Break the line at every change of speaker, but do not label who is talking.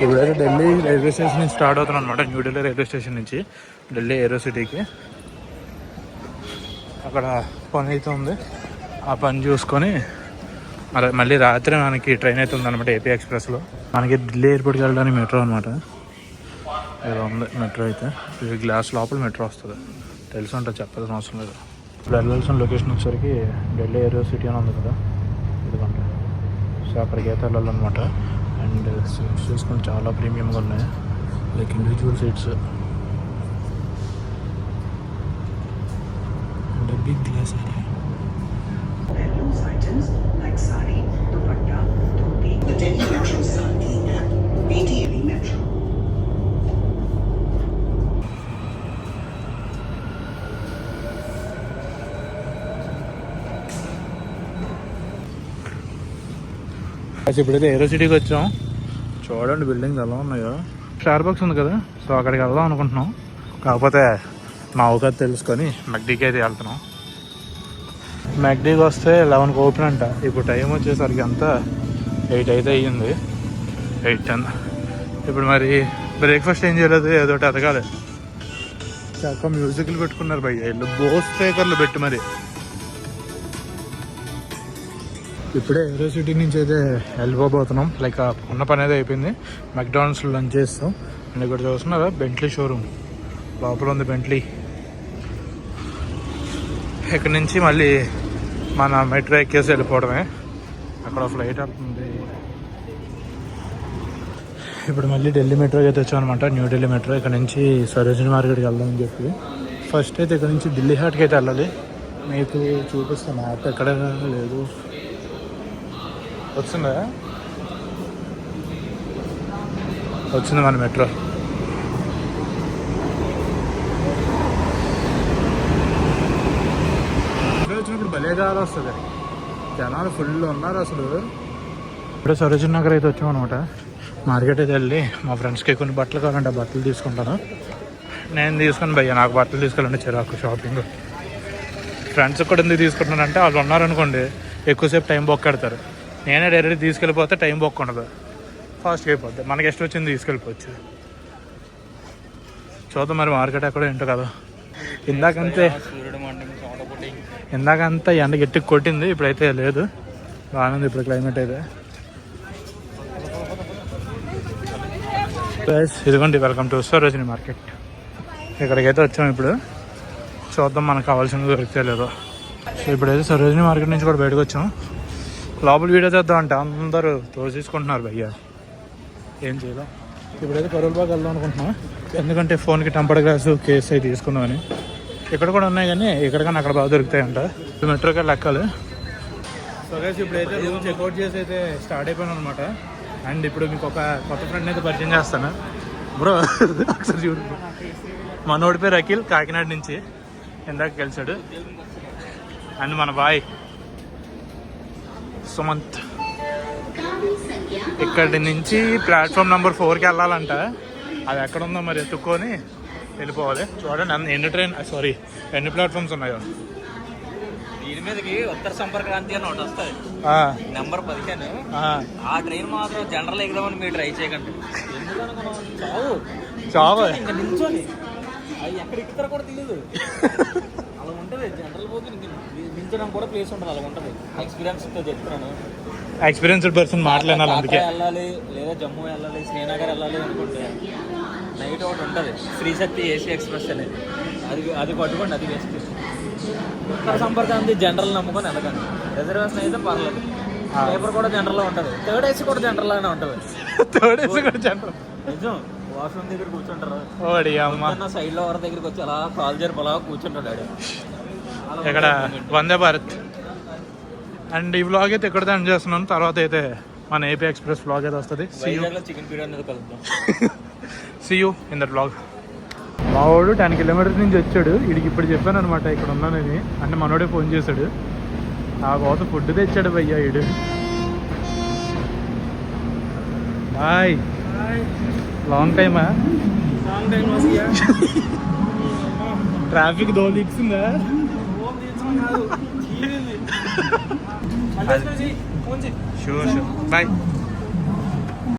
ఇప్పుడైతే Delhi railway station నుంచి start అవుతున్నాం అనమాట. న్యూఢిల్లీ రైల్వే స్టేషన్ నుంచి ఢిల్లీ ఏరో సిటీకి. అక్కడ పని అయితే ఉంది, ఆ పని చూసుకొని మళ్ళీ రాత్రి మనకి ట్రైన్ అయితే ఉందన్నమాట ఏపీ ఎక్స్ప్రెస్లో. మనకి ఢిల్లీ ఎయిర్పోర్ట్కి వెళ్ళడానికి మెట్రో అనమాట. ఏదో ఉంది మెట్రో అయితే, ఇది గ్లాస్ లోపల మెట్రో వస్తుంది. తెలిసి ఉంటుంది, చెప్పాల్సిన అవసరం లేదు. ఇప్పుడు వెళ్ళాల్సిన లొకేషన్ వచ్చేసరికి ఢిల్లీ ఏరో సిటీ అని ఉంది కదా, ఇదిగోండి. సో అక్కడికి అయితే వెళ్ళాలన్నమాట. అండ్ సీట్స్ చూసుకుంటే చాలా ప్రీమియంగా ఉన్నాయి, like individual seats and big glass area.
items like sari, dupatta, dhoti, the Delhi Metro Sari and BTL Metro.
ఇప్పుడైతే ఏరో సిటీకి వచ్చాం. చూడండి బిల్డింగ్స్ ఎలా ఉన్నాయో. స్టార్ బాక్స్ ఉంది కదా, సో అక్కడికి వెళ్దాం అనుకుంటున్నాం. కాకపోతే మా అవకాశం తెలుసుకొని మెక్డీకి అయితే వెళ్తున్నాం. మెక్డీకి వస్తే 11కి ఓపెన్ అంట. ఇప్పుడు టైం వచ్చేసరికి అంతా 8 అయితే అయ్యింది, 8:10. ఇప్పుడు మరి బ్రేక్ఫాస్ట్ ఏం చేయలేదు, ఏదో ఒకటి ఎదగాలి. చక్క మ్యూజిక్లు పెట్టుకున్నారు భయ్య, ఇల్లు బోస్ స్పీకర్లు పెట్టి మరి. ఇప్పుడే ఏరో సిటీ నుంచి అయితే వెళ్ళిపోతున్నాం. లైక్ ఉన్న పని అయితే అయిపోయింది. మెక్డానల్డ్స్లో లంచ్ చేస్తాం. అండ్ ఇక్కడ చూస్తున్నారా బెంట్లీ షోరూమ్ లోపల ఉంది, బెంట్లీ. ఇక్కడ నుంచి మళ్ళీ మన మెట్రో ఎక్కేసి వెళ్ళిపోవడమే. అక్కడ ఫ్లైట్ అవుతుంది. ఇప్పుడు మళ్ళీ ఢిల్లీ మెట్రోకి అయితే వచ్చాం అనమాట, న్యూఢిల్లీ మెట్రో. ఇక్కడ నుంచి సరోజినీ మార్కెట్కి వెళ్దామని చెప్పి ఫస్ట్ అయితే ఇక్కడ నుంచి ఢిల్లీ హాట్కి అయితే వెళ్ళాలి. మీకు చూపిస్తాను, మ్యాప్ ఎక్కడ లేదు. వచ్చిందా? వచ్చింది మన మెట్రో. వచ్చినప్పుడు భలే గాలి వస్తుంది, జనాలు ఫుల్ ఉన్నారు అసలు. ఇప్పుడు సరోజినీ నగర్ అయితే వచ్చామన్నమాట. మార్కెట్ అయితే వెళ్ళి మా ఫ్రెండ్స్కి కొన్ని బట్టలు కావాలంటే బట్టలు తీసుకుంటాను. నేను తీసుకుని భయ్యా, నాకు బట్టలు తీసుకోవాలంటే చిరాకు షాపింగ్. ఫ్రెండ్స్కి కూడా ఎందుకు తీసుకుంటానంటే వాళ్ళు ఉన్నారనుకోండి ఎక్కువసేపు టైం బొక్కెడతారు. నేనే డైరెక్ట్ తీసుకెళ్ళిపోతే టైం బొక్క ఉండదు, ఫాస్ట్గా అయిపోద్ది. మనకి ఇష్టం వచ్చింది తీసుకెళ్ళిపోవచ్చు. చూద్దాం మరి మార్కెట్ ఎక్కడో ఏంటో కదా. ఇందాకంతా ఎండ గట్టి కొట్టింది, ఇప్పుడైతే లేదు, బాగుంది ఇప్పుడు క్లైమేట్ అయితే. ఇదిగోండి, వెల్కమ్ టు సరోజినీ మార్కెట్. ఇక్కడికైతే వచ్చాము. ఇప్పుడు చూద్దాం మనకు కావాల్సింది దొరికితే లేదో. సో ఇప్పుడైతే సరోజినీ మార్కెట్ నుంచి కూడా బయటకు వచ్చాం. లోపల వీడియో చేద్దాం అంటే అందరూ తోసేసుకుంటున్నారు భయ్య, ఏం చేద్దాం. ఇప్పుడైతే కరోల్ బాగ్ వెళ్దాం అనుకుంటున్నాం, ఎందుకంటే ఫోన్కి టెంపర్డ్ గ్లాసు కేసు అవి తీసుకుందామని. ఇక్కడ కూడా ఉన్నాయి కానీ ఇక్కడికన్నా అక్కడ బాగా దొరుకుతాయంట. మెట్రోకి వెళ్ళి ఎక్కాలి. సో గైస్ ఇప్పుడైతే రూమ్ చెక్అవుట్ చేసి అయితే స్టార్ట్ అయిపోయాను అనమాట. అండ్ ఇప్పుడు మీకు ఒక కొత్త ఫ్రెండ్ అయితే పరిచయం చేస్తాను. బ్రో ఒకసారి చూడు, మనోడి పేరు అఖిల్, కాకినాడ నుంచి ఇందాక కలిసాడు. అండ్ మన బాయ్ సుమంత్. ఇక్కడి నుంచి ప్లాట్ఫామ్ నెంబర్ 4కి వెళ్ళాలంట. అది ఎక్కడ ఉందో మరి ఎత్తుక్కొని వెళ్ళిపోవాలి. చూడండి ఎన్ని ప్లాట్ఫామ్స్ ఉన్నాయో.
దీని మీదకి ఉత్తర సంపర్క్రాంతి అని ఒకటి వస్తుంది, నెంబర్ 15. ఆ ట్రైన్ మాత్రం జనరల్ ఎగ్దామని మీరు ట్రై చేయకండి.
చావు
ఇంకా నిల్చొని అవి ఎక్కడ ఎక్కుతారో కూడా తెలియదు, అలా ఉంటుంది. జనరల్ పోతే నిల్చడం కూడా ప్లేస్ ఉంటుంది, అలా ఉంటుంది. ఎక్స్పీరియన్స్తో చెప్తున్నాను.
ఎక్స్పీరియన్స్డ్ పర్సన్ మాట్లాడాలి. అందుకే
వెళ్ళాలి, లేదా జమ్మూ వెళ్ళాలి, శ్రీనగర్ వెళ్ళాలి అనుకుంటే నైట్ ఒకటి ఉంటుంది శ్రీశక్తి ఏసీ ఎక్స్ప్రెస్ అనేది, అది పట్టుకోండి, అది బెస్ట్. ఉత్తర సంపర్కాంతి జనరల్ నమ్ముకొని వెళ్ళకండి. రిజర్వేషన్ అయితే పర్లేదు, పేపర్ కూడా జనరల్లో ఉంటుంది, థర్డ్ ఏసీ కూడా జనరల్ లాగానే ఉంటుంది.
థర్డ్ ఏసీ కూడా జనరల్
నిజం. వాష్రూమ్ దగ్గర కూర్చుంటారు, సైడ్ లో ఎవరి దగ్గరికి వచ్చి అలా కాల్ జరిపి అలా కూర్చుంటాడు.
ఇక్కడ వందే భారత్. అండ్ ఈ వ్లాగ్ అయితే ఎక్కడ ఎండ్ చేస్తున్నాను. తర్వాత అయితే మన ఏపీ ఎక్స్ప్రెస్ వ్లాగ్ అయితే వస్తుంది.
చికెన్ బిర్యానీ కలుద్దాం.
See you in that vlog. మావాడు 10 కిలోమీటర్స్ నుంచి వచ్చాడు. వీడికి ఇప్పుడు చెప్పాను అనమాట ఇక్కడ ఉన్నానని. అంటే మనోడే ఫోన్ చేశాడు, ఆ కోసం ఫుడ్ తెచ్చాడు భయ్యా వీడు. బాయ్, లాంగ్ టైమా? ట్రాఫిక్ దోలిక్సిందా? Sure bye.